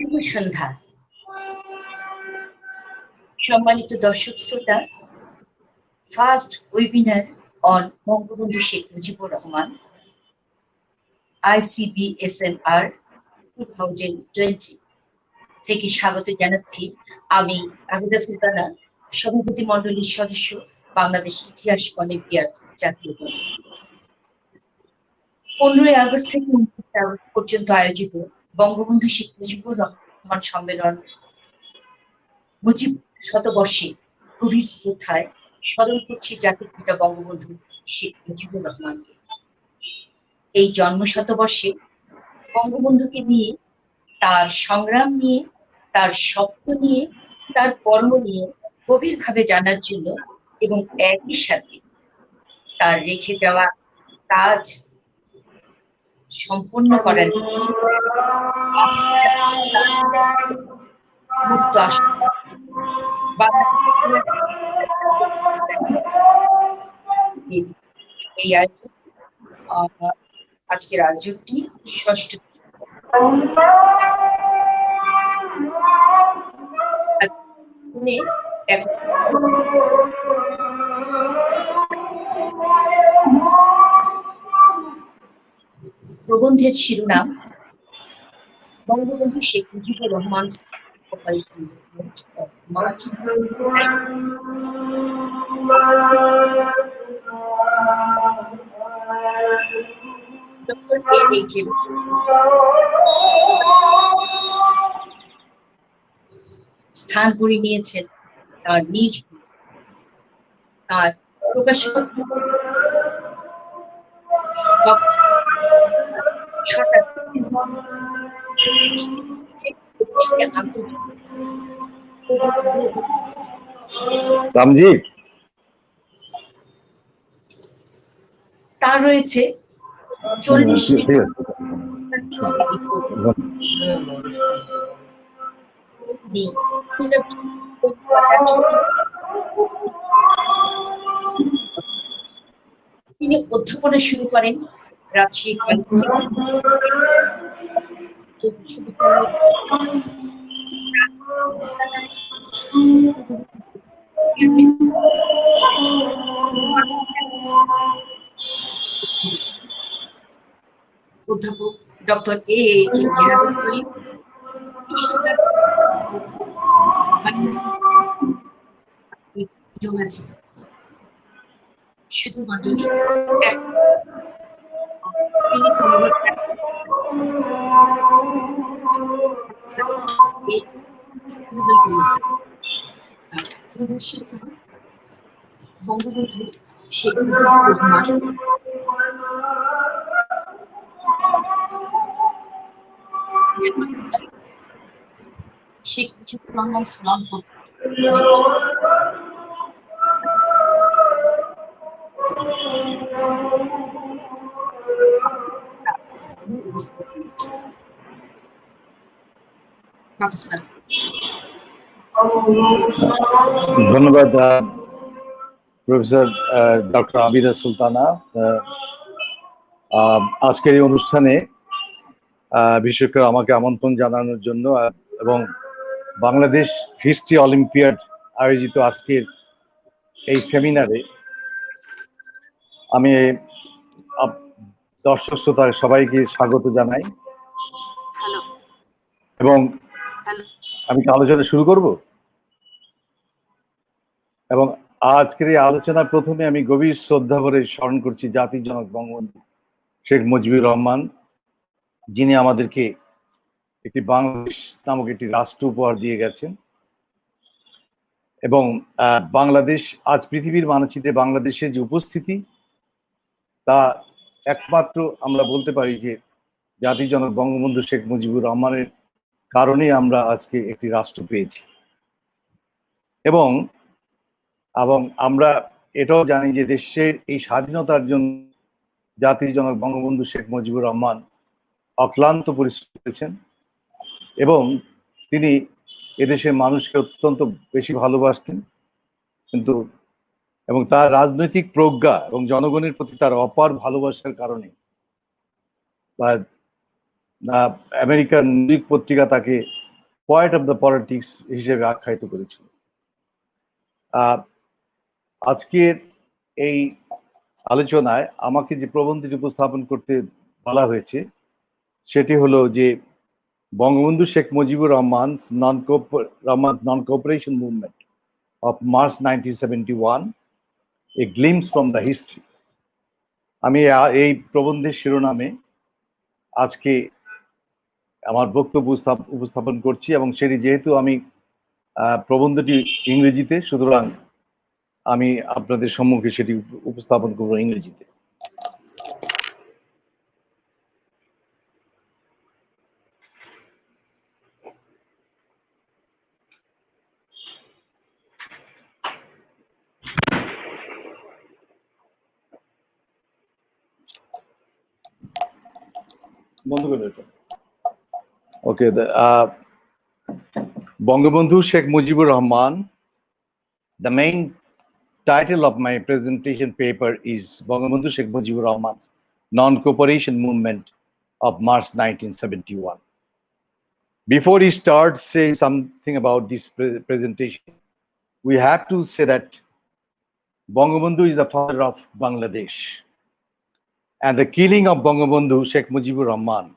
শুভ সন্ধ্যা সম্মানিত দর্শক শ্রোতা। First webinar on Bangabandhu Sheikh Mujibur Rahman ICBSNR 2020 থেকে স্বাগত জানাচ্ছি। আমি আবিদা সুলতানা, সভাপতি মণ্ডলীর সদস্য, বাংলাদেশ ইতিহাস অলিম্পিয়াড জাতীয় কমিটি। 15 আগস্ট থেকে 29 আগস্ট পর্যন্ত আয়োজিত বঙ্গবন্ধু শেখ মুজিবুর রহমান সম্মেলন মুজিব শতবর্ষে গভীর শ্রদ্ধায় স্মরণ করছি জাতির পিতা বঙ্গবন্ধু শেখ মুজিবুর রহমানকে। এই জন্ম শতবর্ষে বঙ্গবন্ধুকে নিয়ে, তার সংগ্রাম নিয়ে, তার স্বপ্ন নিয়ে, তার কর্ম নিয়ে গভীরভাবে জানার জন্য এবং একই সাথে তার রেখে যাওয়া কাজ সম্পূর্ণ করার মুক্ত এই আয়োজন, আজকের আয়োজনটি ষষ্ঠ প্রবন্ধের শিরোনাম বঙ্গবন্ধু শেখ মুজিবুর রহমান স্থান করে নিয়েছেন তার নিজ তার প্রকাশিত তার রয়েছে 40 তিনি অধ্যাপনা শুরু করেন রাজশাহী বিশ্ববিদ্যালয় অধ্যাপক ডক্টর জেহাদুল করিম শুধু মন্ডলী বঙ্গবন্ধু শেখ মুজিবুর রহমান শেখ মুজিবুর রহমান সালাম ধন্যবাদ প্রফেসর ডক্টর আবিদা সুলতানা। আজকের এই অনুষ্ঠানে বিশেষ করে আমাকে আমন্ত্রণ জানানোর জন্য এবং বাংলাদেশ হিস্ট্রি অলিম্পিয়াড আয়োজিত আজকের এই সেমিনারে আমি দর্শক শ্রোতা সবাইকে স্বাগত জানাই এবং আমি কি আলোচনা শুরু করব। এবং আজকের এই আলোচনার প্রথমে আমি গভীর শ্রদ্ধা করে স্মরণ করছি জাতির জনক বঙ্গবন্ধু শেখ মুজিবুর রহমান, যিনি আমাদেরকে একটি বাংলাদেশ নামক একটি রাষ্ট্র উপহার দিয়ে গেছেন এবং বাংলাদেশ আজ পৃথিবীর মানচিত্রে বাংলাদেশের যে উপস্থিতি তা একমাত্র আমরা বলতে পারি যে জাতির জনক বঙ্গবন্ধু শেখ মুজিবুর রহমানের কারণে আমরা আজকে একটি রাষ্ট্র পেয়েছি। এবং আমরা এটাও জানি যে দেশের এই স্বাধীনতার জন্য জাতির জনক বঙ্গবন্ধু শেখ মুজিবুর রহমান অক্লান্ত পরিশ্রম করেছেন এবং তিনি এদেশের মানুষকে অত্যন্ত বেশি ভালোবাসতেন, কিন্তু এবং তার রাজনৈতিক প্রজ্ঞা এবং জনগণের প্রতি তার অপার ভালোবাসার কারণে আমেরিকার নিউজ পত্রিকা তাকে পয়েট অফ দ্য পলিটিক্স হিসেবে আখ্যায়িত করেছিল। আজকের এই আলোচনায় আমাকে যে প্রবন্ধটি উপস্থাপন করতে বলা হয়েছে সেটি হলো যে Bangabandhu Sheikh Mujibur রহমান's non-cooperation movement of March 1971, a glimpse from the history. আমি এই প্রবন্ধের শিরোনামে আজকে আমার বক্তব্য উপস্থাপন করছি এবং সেটি যেহেতু আমি প্রবন্ধটি ইংরেজিতে, সুতরাং আমি আপনাদের সম্মুখে সেটি উপস্থাপন করব ইংরেজিতে। বন্ধ করে দেব। ওকে, Bangabandhu Sheikh Mujibur Rahman. The main title of my presentation paper is Bangabandhu Sheikh Mujibur Rahman's non-cooperation movement of March 1971. Before we start saying something about this presentation, we have to say that Bangabandhu is the father of Bangladesh. And the killing of Bangabandhu Sheikh Mujibur Rahman,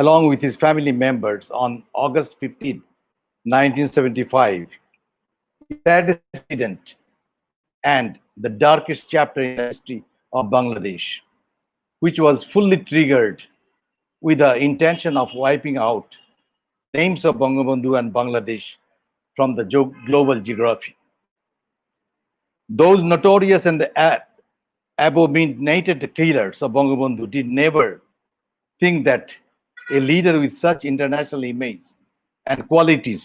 along with his family members on August 15, 1975, is the saddest incident and the darkest chapter in the history of Bangladesh, which was fully triggered with the intention of wiping out names of Bangabandhu and Bangladesh from the global geography. Those notorious and the abominated killers of Bangabandhu did never think that a leader with such international image and qualities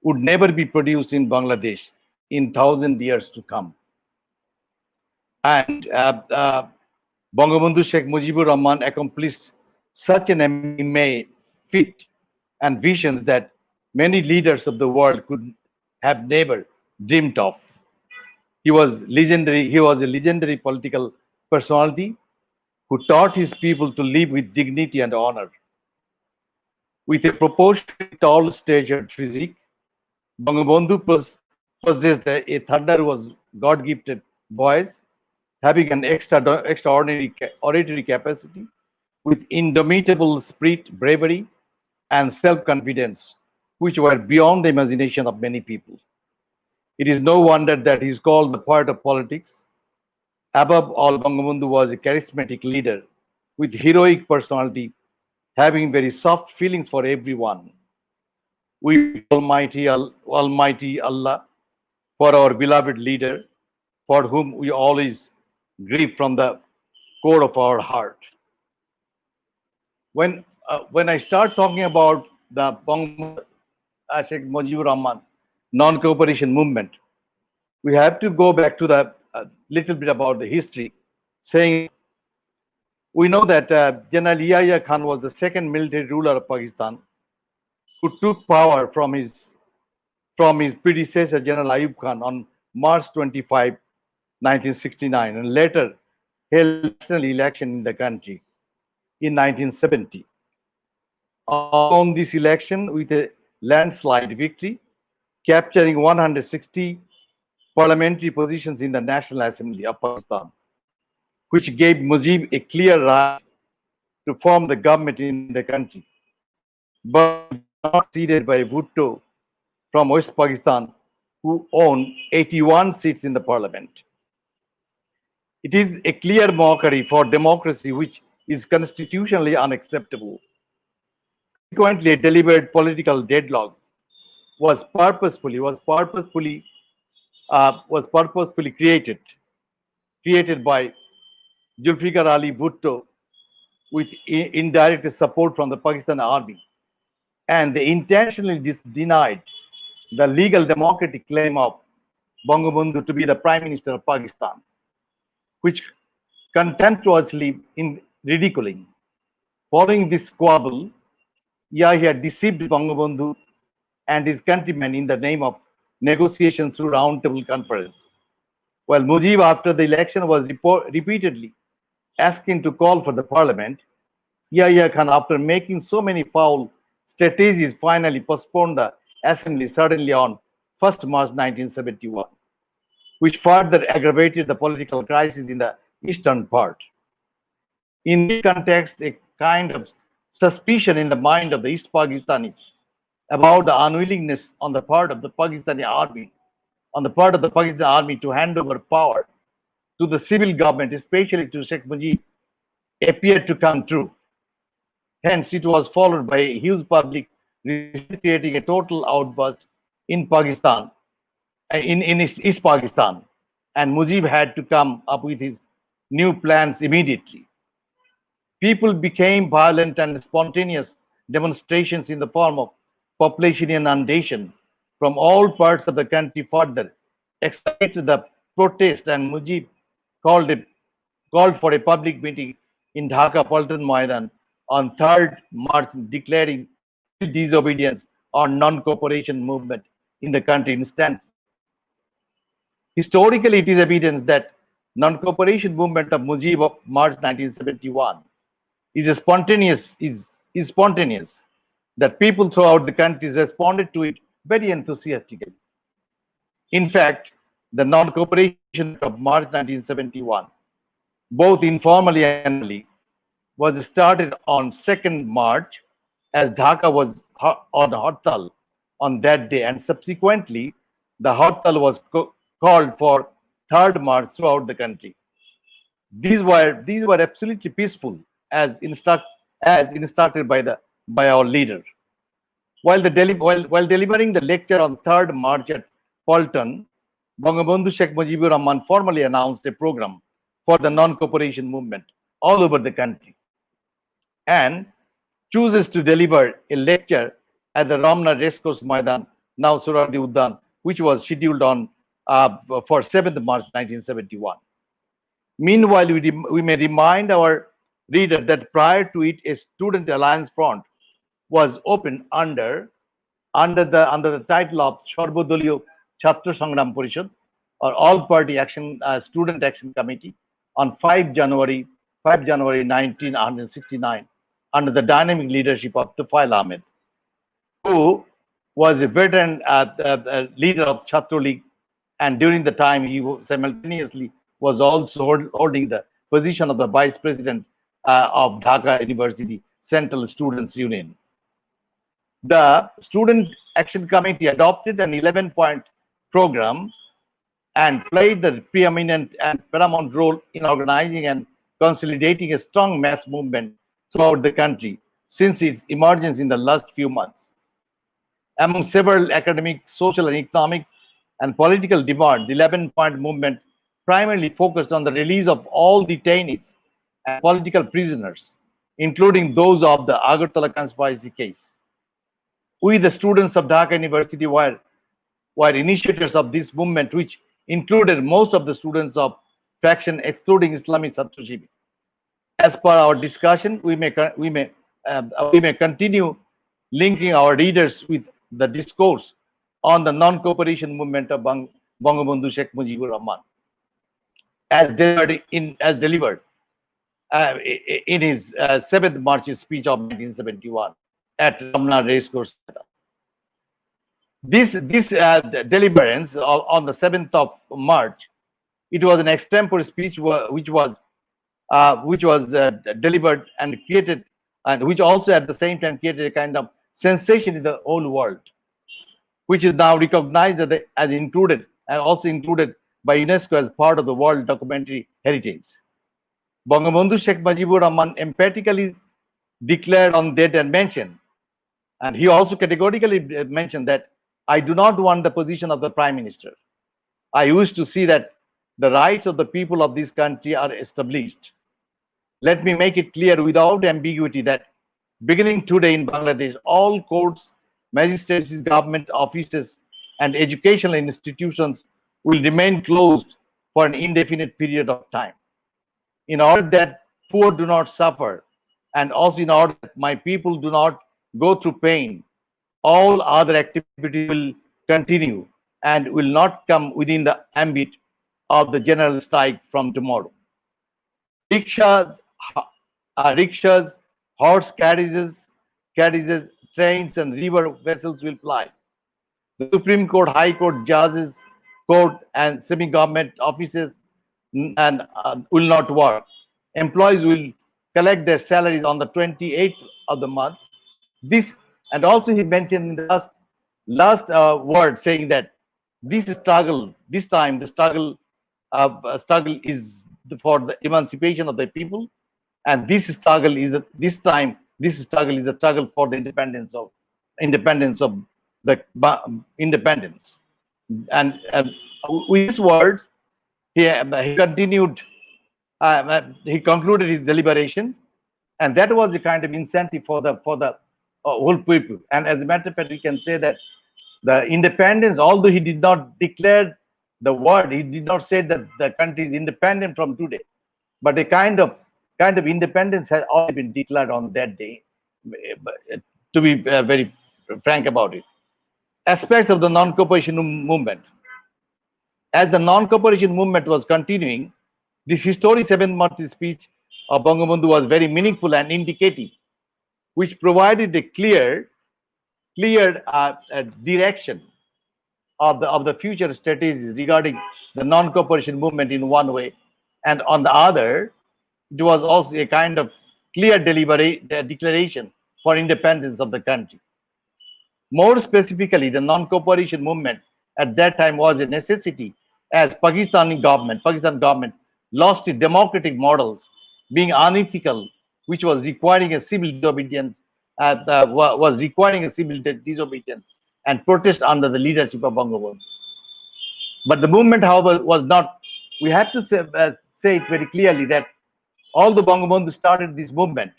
would never be produced in Bangladesh in 1,000 years to come. And Bangabandhu Sheikh Mujibur Rahman accomplished such an amazing feat and visions that many leaders of the world could have never dreamed of. He was a legendary political personality who taught his people to live with dignity and honor. With a proportionally tall-statured physique, Bangabandhu possessed a thunderous God-gifted voice, having an extraordinary oratory capacity, with indomitable spirit, bravery, and self-confidence, which were beyond the imagination of many people. It is no wonder that he is called the poet of politics. Above all, Bangabandhu was a charismatic leader with heroic personality, having very soft feelings for everyone. We Almighty Allah for our beloved leader, for whom we always grieve from the core of our heart. When I start talking about the Sheikh Mujibur Rahman non-cooperation movement, we have to go back to the little bit about the history, saying we know that General Yahya Khan was the second military ruler of Pakistan, who took power from his predecessor General Ayub Khan on March 25, 1969, and later held national election in the country in 1970. On this election with a landslide victory, capturing 160 parliamentary positions in the National Assembly of Pakistan, which gave Mujib a clear right to form the government in the country, but not succeeded by Bhutto from West Pakistan, who owned 81 seats in the parliament. It is a clear mockery for democracy, which is constitutionally unacceptable. Consequently, a deliberate political deadlock was purposefully created by Zulfikar Ali Bhutto with indirect support from the Pakistan army, and they intentionally denied the legal democratic claim of Bangabandhu to be the Prime Minister of Pakistan, which contemptuously ridiculing. Following this squabble, Yahya deceived Bangabandhu and his countrymen in the name of negotiation through roundtable conference. While Mujib, after the election, was repeatedly asking to call for the parliament, Yahya Khan, after making so many foul strategies finally postponed the assembly suddenly on 1st March 1971, which further aggravated the political crisis in the eastern part. In this context, a kind of suspicion in the mind of the East Pakistanis about the unwillingness on the part of the Pakistani army, to hand over power to the civil government, especially to Sheikh Mujib, appeared to come true. Hence, it was followed by a huge public resistance, creating a total outburst in Pakistan, in East Pakistan, and Mujib had to come up with his new plans immediately. People became violent and spontaneous demonstrations in the form of population inundation from all parts of the country further accelerated the protest, and Mujib called, a, called for a public meeting in Dhaka Paltan Maidan on 3rd March, declaring civil disobedience or non-cooperation movement in the country instantly. Historically, it is evidence that non-cooperation movement of Mujib of March 1971 is spontaneous, that people throughout the country responded to it very enthusiastically. In fact, the non-cooperation of March 1971, both informally and formally, was started on 2nd March as Dhaka was on Hartal on that day, and subsequently the Hartal was called for 3rd March throughout the country. These were absolutely peaceful as instructed by our leader. While delivering the lecture on 3rd March at Paltan, Bangabandhu Sheikh Mujibur Rahman formally announced a program for the non-cooperation movement all over the country, and chooses to deliver a lecture at the Ramna Racecourse Maidan, now Surardi Uddan, which was scheduled on for 7th March 1971. Meanwhile, we may remind our reader that prior to it, a student alliance front was opened under the title of Sharbodoliyo Chhatra Sangram Parishad, or All Party Action Student Action Committee, on 5 January 1969, under the dynamic leadership of Tufail Ahmed, who was a veteran leader of Chhatra League, and during the time he simultaneously was also holding the position of the vice president of Dhaka University Central Students Union. The Student Action Committee adopted an 11-point program and played the preeminent and paramount role in organizing and consolidating a strong mass movement throughout the country since its emergence in the last few months. Among several academic, social, and economic and political demands, the 11-point movement primarily focused on the release of all detainees and political prisoners, including those of the Agartala conspiracy case. We, the students of Dhaka University, were initiators of this movement, which included most of the students of faction excluding Islamic Chhatra Shibir. As per our discussion, we may continue linking our readers with the discourse on the non-cooperation movement of Bangabandhu Sheikh Mujibur Rahman, as delivered in his 7th March speech of 1971 at Ramna Racecourse. This deliverance on the 7th of March, it was an extempore speech which was delivered and created, and which also at the same time created a kind of sensation in the whole world, which is now recognized as included and also included by UNESCO as part of the world documentary heritage. Bangabandhu Sheikh Mujibur Rahman emphatically declared on that and mentioned, and he also categorically mentioned that I do not want the position of the Prime Minister. I wish to see that the rights of the people of this country are established. Let me make it clear without ambiguity that beginning today in Bangladesh, all courts, magistrates, government offices, and educational institutions will remain closed for an indefinite period of time, in order that poor do not suffer, and also in order that my people do not go through pain. All other activities will continue and will not come within the ambit of the general strike from tomorrow. Rickshaws, horse carriages, trains, and river vessels will ply. The Supreme Court, High Court, judges, court, and semi-government offices and will not work. Employees will collect their salaries on the 28th of the month. This, and also he mentioned in the last word, saying that this struggle, this time the struggle is for the emancipation of the people, and this time this struggle is a struggle for the independence of the independence. And with these words, he continued. He concluded his deliberation, and that was the kind of incentive for the whole people. And as a matter of fact, we can say that the independence, although he did not declare the word, he did not say that the country is independent from today, but a kind of independence has already been declared on that day. To be very frank about it, aspects of the non-cooperation movement. As the non-cooperation movement was continuing, this historic 7th March speech of Bangabandhu was very meaningful and indicative, which provided a clear direction of the future strategies regarding the non-cooperation movement in one way, and on the other, it was also a kind of clear declaration for independence of the country. More specifically, the non-cooperation movement at that time was a necessity, as Pakistan government lost its democratic models, being unethical, which was requiring a civil disobedience, and protest under the leadership of Bangabandhu. But the movement, however, was not. We have to say it very clearly that although Bangabandhu started this movement,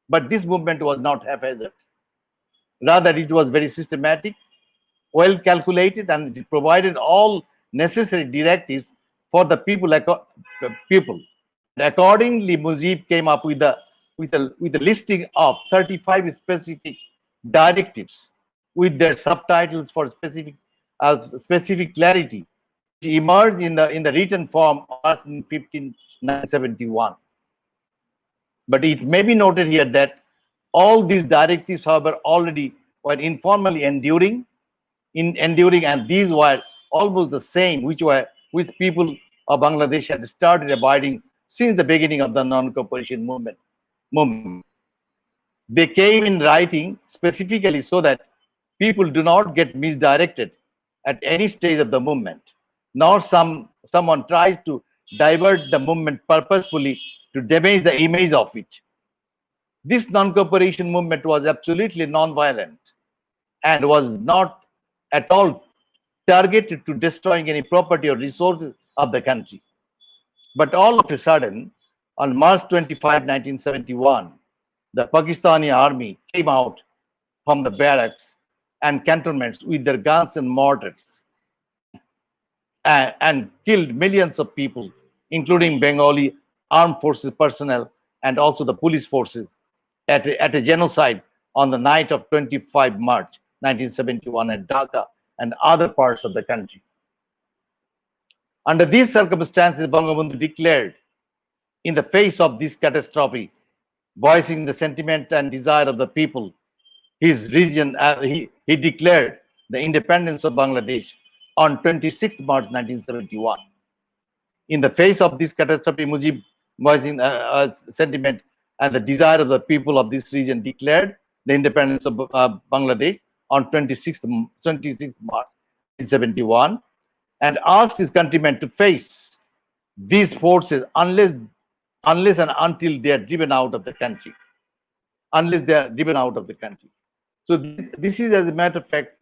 but this movement was not haphazard. Rather, it was very systematic, well calculated, and it provided all necessary directives for the people. Accordingly, Mujib came up with a listing of 35 specific directives with their subtitles for specific clarity, which emerged in the written form in 1971. But it may be noted here that all these directives, however, already were informally enduring, and these were almost the same which people of Bangladesh had started abiding since the beginning of the non-cooperation movement. They came in writing specifically so that people do not get misdirected at any stage of the movement, nor someone tries to divert the movement purposefully to damage the image of it. This non-cooperation movement was absolutely non-violent and was not at all targeted to destroying any property or resources of the country. But all of a sudden, on March 25, 1971, the Pakistani army came out from the barracks and cantonments with their guns and mortars and killed millions of people, including Bengali armed forces personnel and also the police forces, at a genocide on the night of 25 March 1971 at Dhaka and other parts of the country. Under these circumstances, Bangabandhu declared, in the face of this catastrophe, voicing the sentiment and desire of the people, his region, he declared the independence of Bangladesh on 26th March 1971. In the face of this catastrophe, Mujib, voicing sentiment and the desire of the people of this region, declared the independence of Bangladesh on 26th March 1971, and asked his countrymen to face these forces unless and until they are driven out of the country. So this is, as a matter of fact,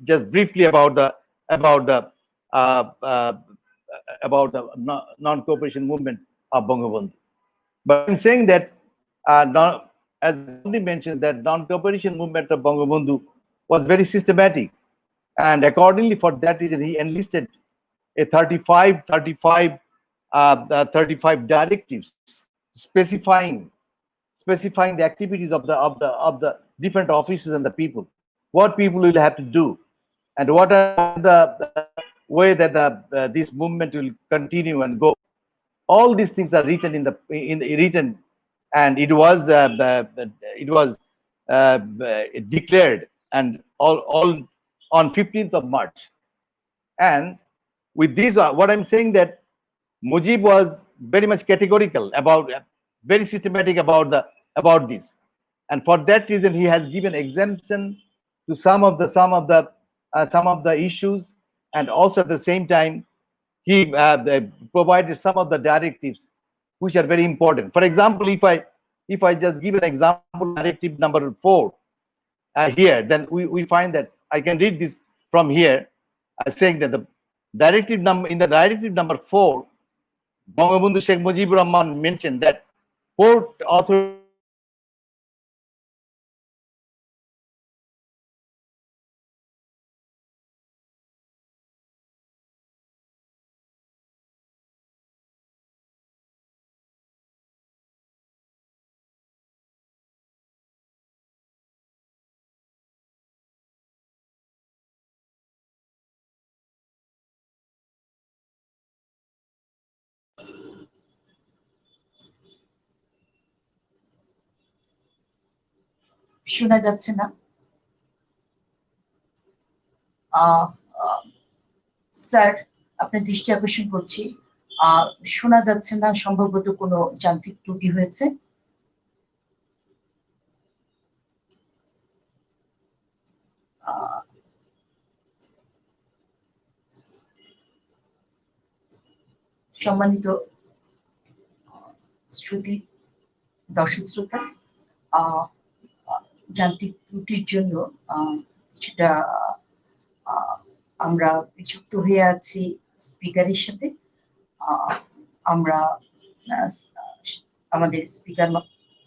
just briefly about the non-cooperation movement of Bangabandhu. But I'm saying that, as I already mentioned, that non-cooperation movement of Bangabandhu was very systematic, and accordingly, for that reason, he enlisted a 35 directives specifying the activities of the different offices and the people, what people will have to do, and what are the way that this movement will continue and go. All these things are written written, and it was declared, and all on 15th of March. And with this, what I'm saying that Mujib was very much categorical about, very systematic about this, and for that reason he has given exemption to some of the issues, and also at the same time he provided some of the directives which are very important. For example, if I just give an example, directive number 4 here, then we find that I can read this from here, saying that the directive number 4, Bangabandhu Sheikh Mujibur Rahman mentioned that port authority শোনা যাচ্ছে না? Sir, আপনার দৃষ্টি আকর্ষণ করছি, শোনা যাচ্ছে না, সম্ভবত কোনো যান্ত্রিক ত্রুটি হয়েছে। সম্মানিত দর্শক শ্রোতা, যান্ত্রিক ত্রুটির জন্য কিছুটা আমরা যুক্ত হয়ে আছি স্পিকারের সাথে। আমরা আমাদের স্পিকার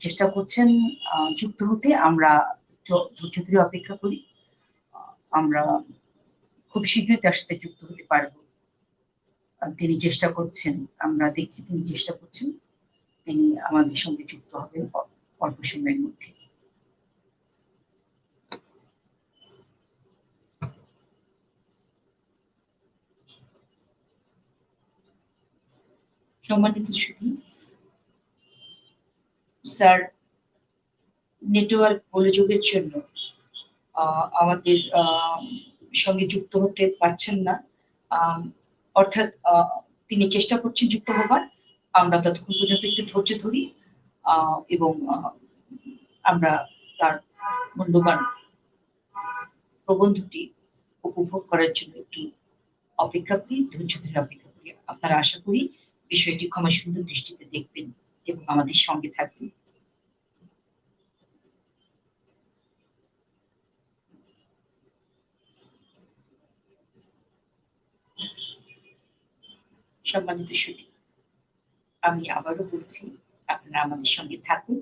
চেষ্টা করছেন যুক্ত হতে, আমরা ধৈর্য ধরে অপেক্ষা করি। আমরা খুব শীঘ্রই তার সাথে যুক্ত হতে পারবো। তিনি চেষ্টা করছেন, আমরা দেখছি তিনি চেষ্টা করছেন, তিনি আমাদের সঙ্গে যুক্ত হবেন অল্প সময়ের মধ্যে। সম্মানিত সুধী, স্যার নেটওয়ার্ক গোলযোগের জন্য আমাদের সঙ্গে যুক্ত হতে পারছেন না, অর্থাৎ তিনি চেষ্টা করছেন যুক্ত হবার। আমরা ততক্ষণ পর্যন্ত একটু ধৈর্য ধরি এবং আমরা তার মূল্যবান প্রবন্ধটি উপভোগ করার জন্য একটু অপেক্ষা করি, ধৈর্য ধরে অপেক্ষা করি। আপনারা আশা করি বিষয়টি ক্ষমা সুন্দর দৃষ্টিতে দেখবেন এবং আমাদের সঙ্গে থাকবেন। সম্মানিত সুধী, আমি আবারও বলছি, আপনারা আমাদের সঙ্গে থাকুন।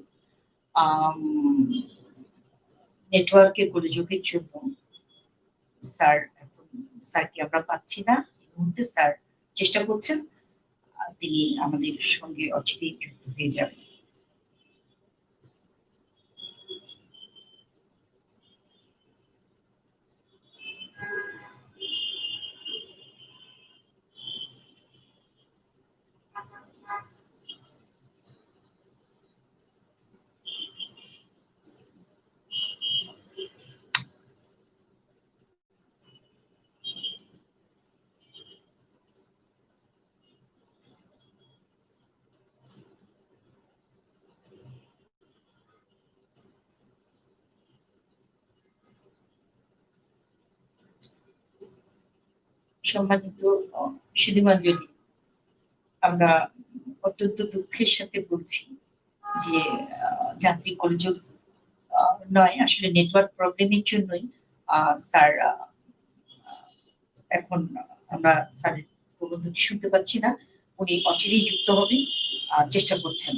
নেটওয়ার্কের গোলযোগের জন্য স্যারকে আমরা পাচ্ছি না এই মুহূর্তে। স্যার চেষ্টা করছেন, তিনি আমাদের সঙ্গে অচিরেই যুক্ত হয়ে যাবেন। সম্মানিত সুধীমণ্ডলী, আমরা অত্যন্ত দুঃখের সাথে বলছি যে যান্ত্রিক গোলযোগ নয়, আসলে নেটওয়ার্ক প্রবলেমের জন্যই স্যার এখন আমরা স্যারের প্রবন্ধটি শুনতে পাচ্ছি না। উনি অচিরেই যুক্ত হবেন, চেষ্টা করছেন।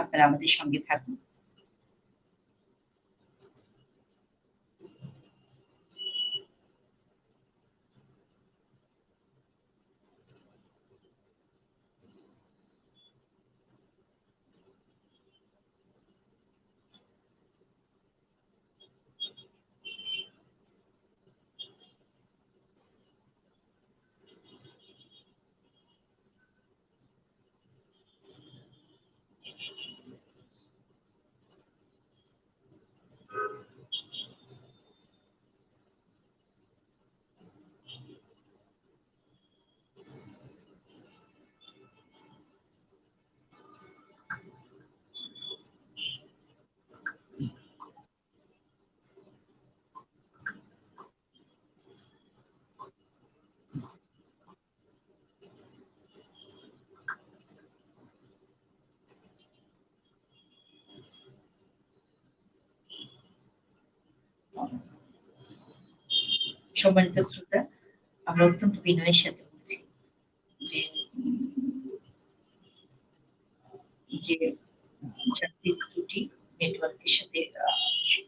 আপনারা আমাদের সঙ্গে থাকুন। সম্মানিত শ্রোতা, আমরা অত্যন্ত বিনয়ের সাথে বলছি যে যে যান্ত্রিক ত্রুটি, নেটওয়ার্কের সাথে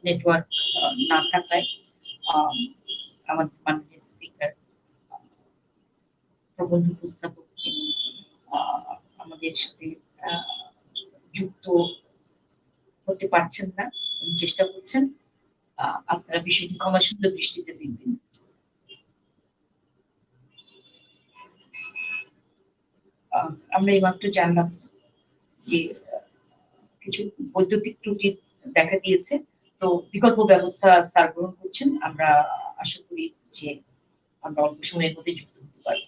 নেটওয়ার্ক না থাকায় আমাদের মাননীয় স্পিকার প্রবন্ধ উপস্থাপক তিনি আমাদের সাথে যুক্ত হতে পারছেন না, চেষ্টা করছেন। আপনারা বিষয়টি ক্ষমাসুন্দর দৃষ্টিতে দেখবেন। আমরা এইমাত্র জানলাম যে কিছু বৈদ্যুতিক ত্রুটি দেখা দিয়েছে, তো বিকল্প ব্যবস্থা স্যার গ্রহণ করছেন। আমরা আশা করি যে আমরা অল্প সময়ের মধ্যে যুক্ত হতে পারব।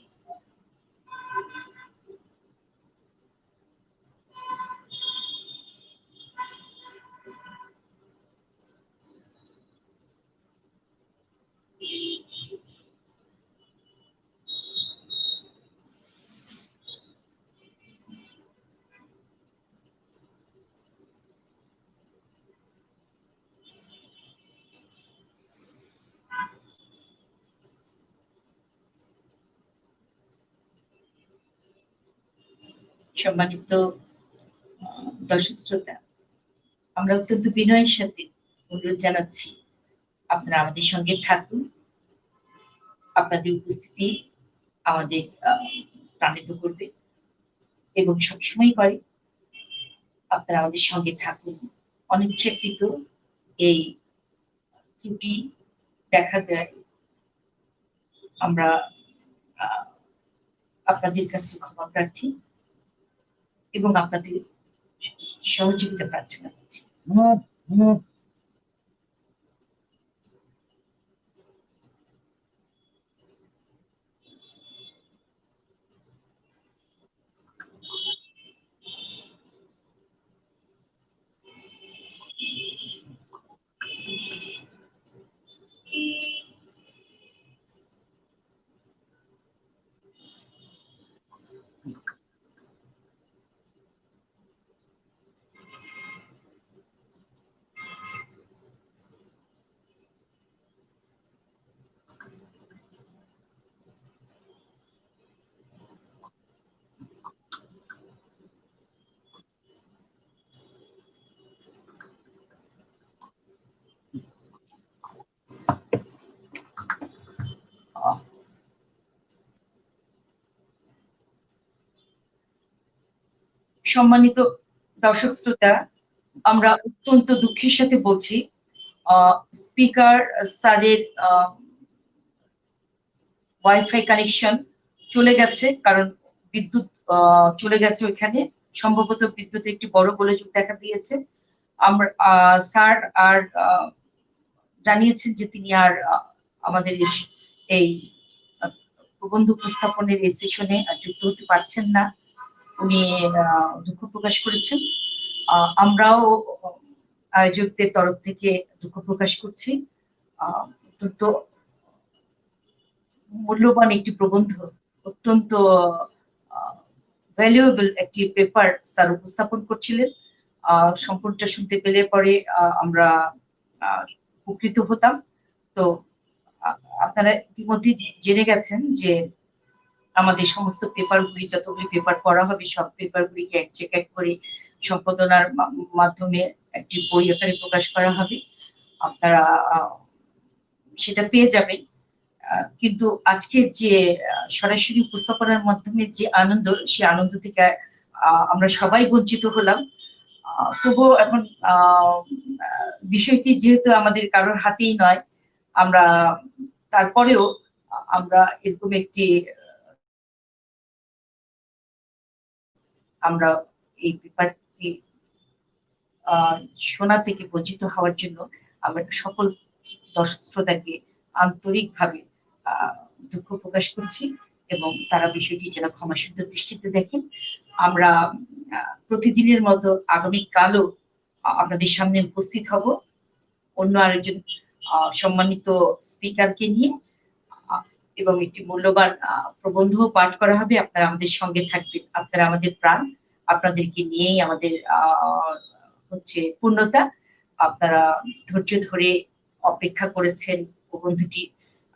সম্মানিত দর্শক শ্রোতা, আমরা অত্যন্ত বিনয়ের সাথে অনুরোধ জানাচ্ছি আপনারা আমাদের সঙ্গে থাকুন। আপনাদের উপস্থিতি আমাদের প্রাণিত করবে এবং সবসময় করে আপনারা আমাদের সঙ্গে থাকুন। অনিচ্ছাকৃত এই ত্রুটি দেখা দেয়, আমরা আপনাদের কাছে ক্ষমা প্রার্থী এবং আপনাদের সহযোগিতা প্রার্থনা করছি। সম্মানিত দর্শক শ্রোতা, আমরা অত্যন্ত দুঃখের সাথে বলছি স্পিকার স্যারের ওয়াইফাই কানেকশন চলে গেছে, কারণ বিদ্যুৎ চলে গেছে ওইখানে। সম্ভবত বিদ্যুতের একটি বড় গোলযোগ দেখা দিয়েছে। আমরা স্যার আর জানিয়েছেন যে তিনি আর আমাদের এই প্রবন্ধ উপস্থাপনের এই সেশনে যুক্ত হতে পারছেন না। উনি দুঃখ প্রকাশ করেছেন। আমরাও আয়োজকদের তরফ থেকে দুঃখ প্রকাশ করছি। অত্যন্ত মূল্যবান একটি প্রবন্ধ, অত্যন্ত ভ্যালুয়েবল একটি পেপার স্যার উপস্থাপন করছিলেন। সম্পূর্ণটা শুনতে পেলে পরে আমরা উপকৃত হতাম। তো আপনারা ইতিমধ্যে জেনে গেছেন যে আমাদের সমস্ত পেপারগুলি, যতগুলি পেপার পড়া হবে, সব পেপারগুলিকে এক জায়গায় করে সম্পাদনার মাধ্যমে একটি বই আকারে প্রকাশ করা হবে। আপনারা সেটা পেয়ে যাবেন। কিন্তু আজকের যে সরাসরি উপস্থাপনার মাধ্যমে যে আনন্দ, সে আনন্দ থেকে আমরা সবাই বঞ্চিত হলাম। তবুও এখন বিষয়টি যেহেতু আমাদের কারোর হাতেই নয়, আমরা তারপরেও আমরা এরকম একটি আমরা এই পেপারটি শোনা থেকে বঞ্চিত হওয়ার জন্য আমরা সকল দর্শক শ্রোতাকে আন্তরিকভাবে দুঃখ প্রকাশ করছি এবং তারা বিষয়টি যেন ক্ষমাসুন্দর দৃষ্টিতে দেখেন। আমরা প্রতিদিনের মতো আগামীকালও আপনাদের সামনে উপস্থিত হব অন্য আরেকজন সম্মানিত স্পিকারকে নিয়ে, এবং একটি মূল্যবান প্রবন্ধ পাঠ করা হবে। আপনারা আমাদের সঙ্গে থাকবেন। আপনারা আমাদের প্রাণ, আপনাদেরকে নিয়েই আমাদের হচ্ছে পূর্ণতা। আপনারা ধৈর্য ধরে অপেক্ষা করেছেন প্রবন্ধটি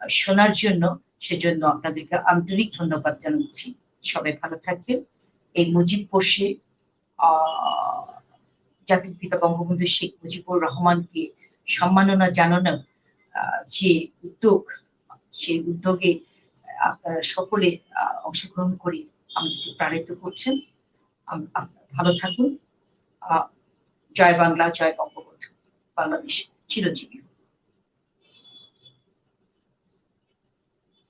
শোনার জন্য, সেজন্য আপনাদেরকে আন্তরিক ধন্যবাদ জানাচ্ছি। সবাই ভালো থাকবেন। এই মুজিব বর্ষে জাতির পিতা বঙ্গবন্ধু শেখ মুজিবুর রহমানকে সম্মাননা জানানোর যে উদ্যোগ, সেই উদ্যোগে আপনারা সকলে অংশগ্রহণ করে আমাদেরকে প্রাণিত করছেন। ভালো থাকুন। জয় বাংলা, জয় বঙ্গবন্ধু। বাংলাদেশ চিরজীবী।